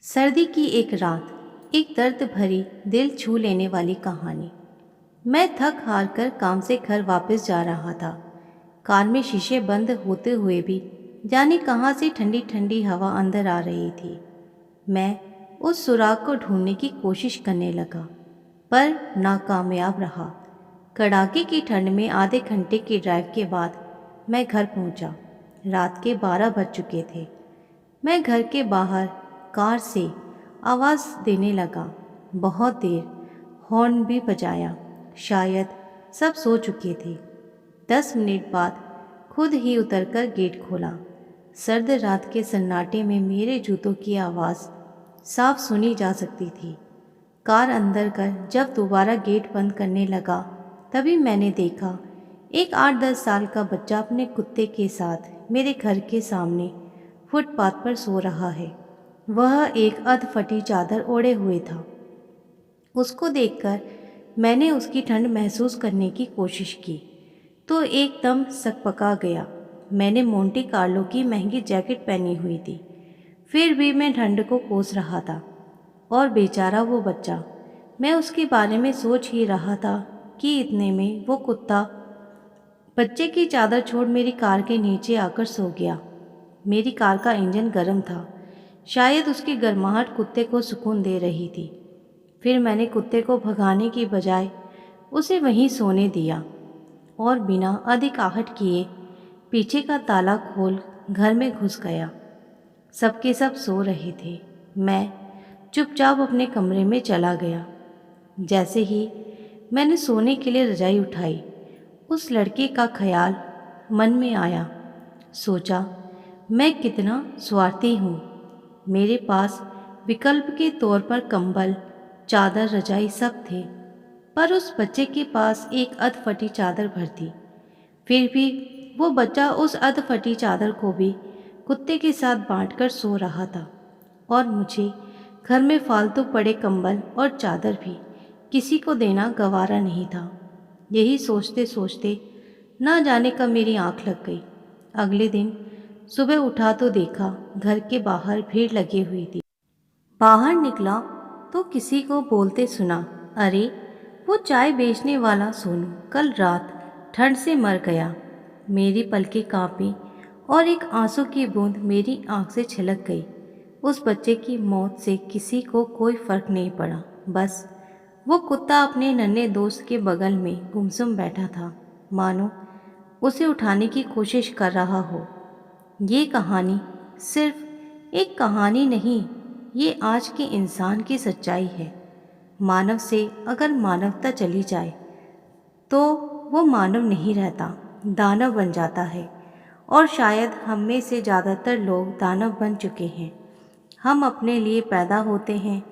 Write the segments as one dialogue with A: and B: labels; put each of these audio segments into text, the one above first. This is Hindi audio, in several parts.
A: सर्दी की एक रात, एक दर्द भरी दिल छू लेने वाली कहानी। मैं थक हार कर काम से घर वापस जा रहा था। कार में शीशे बंद होते हुए भी जाने कहाँ से ठंडी ठंडी हवा अंदर आ रही थी। मैं उस सुराग को ढूंढने की कोशिश करने लगा, पर नाकामयाब रहा। कड़ाके की ठंड में आधे घंटे की ड्राइव के बाद मैं घर पहुंचा। रात के 12 बज चुके थे। मैं घर के बाहर कार से आवाज़ देने लगा। बहुत देर हॉर्न भी बजाया। शायद सब सो चुके थे। 10 मिनट बाद खुद ही उतरकर गेट खोला। सर्द रात के सन्नाटे में मेरे जूतों की आवाज़ साफ सुनी जा सकती थी। कार अंदर कर जब दोबारा गेट बंद करने लगा, तभी मैंने देखा एक 8-10 साल का बच्चा अपने कुत्ते के साथ मेरे घर के सामने फुटपाथ पर सो रहा है। वह एक अधफटी चादर ओढ़े हुए था। उसको देखकर मैंने उसकी ठंड महसूस करने की कोशिश की तो एकदम सकपका गया। मैंने मोंटे कार्लो की महंगी जैकेट पहनी हुई थी, फिर भी मैं ठंड को कोस रहा था। और बेचारा वो बच्चा, मैं उसके बारे में सोच ही रहा था कि इतने में वो कुत्ता बच्चे की चादर छोड़ मेरी कार के नीचे आकर सो गया। मेरी कार का इंजन गर्म था। शायद उसकी गर्माहट कुत्ते को सुकून दे रही थी। फिर मैंने कुत्ते को भगाने की बजाय उसे वहीं सोने दिया और बिना अधिक आहट किए पीछे का ताला खोल घर में घुस गया। सबके सब सो रहे थे। मैं चुपचाप अपने कमरे में चला गया। जैसे ही मैंने सोने के लिए रजाई उठाई, उस लड़के का ख्याल मन में आया। सोचा, मैं कितना स्वार्थी हूँ। मेरे पास विकल्प के तौर पर कंबल, चादर, रजाई सब थे, पर उस बच्चे के पास एक अधफटी चादर भर थी। फिर भी वो बच्चा उस अधफटी चादर को भी कुत्ते के साथ बांटकर सो रहा था और मुझे घर में फालतू पड़े कंबल और चादर भी किसी को देना गवारा नहीं था। यही सोचते सोचते ना जाने कब मेरी आँख लग गई। अगले दिन सुबह उठा तो देखा घर के बाहर भीड़ लगी हुई थी। बाहर निकला तो किसी को बोलते सुना, अरे वो चाय बेचने वाला सोनू कल रात ठंड से मर गया। मेरी पलकें कांपी और एक आंसू की बूंद मेरी आंख से छलक गई। उस बच्चे की मौत से किसी को कोई फर्क नहीं पड़ा। बस वो कुत्ता अपने नन्हे दोस्त के बगल में गुमसुम बैठा था, मानो उसे उठाने की कोशिश कर रहा हो। ये कहानी सिर्फ एक कहानी नहीं, ये आज के इंसान की सच्चाई है। मानव से अगर मानवता चली जाए तो वो मानव नहीं रहता, दानव बन जाता है। और शायद हम में से ज़्यादातर लोग दानव बन चुके हैं। हम अपने लिए पैदा होते हैं,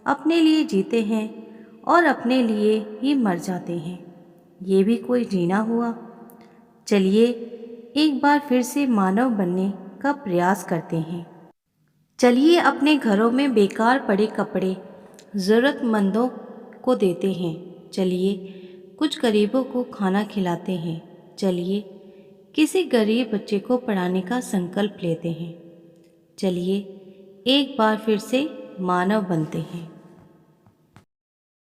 A: अपने लिए जीते हैं और अपने लिए ही मर जाते हैं। ये भी कोई जीना हुआ? चलिए एक बार फिर से मानव बनने का प्रयास करते हैं। चलिए अपने घरों में बेकार पड़े कपड़े ज़रूरतमंदों को देते हैं। चलिए कुछ गरीबों को खाना खिलाते हैं। चलिए किसी गरीब बच्चे को पढ़ाने का संकल्प लेते हैं। चलिए एक बार फिर से मानव बनते हैं।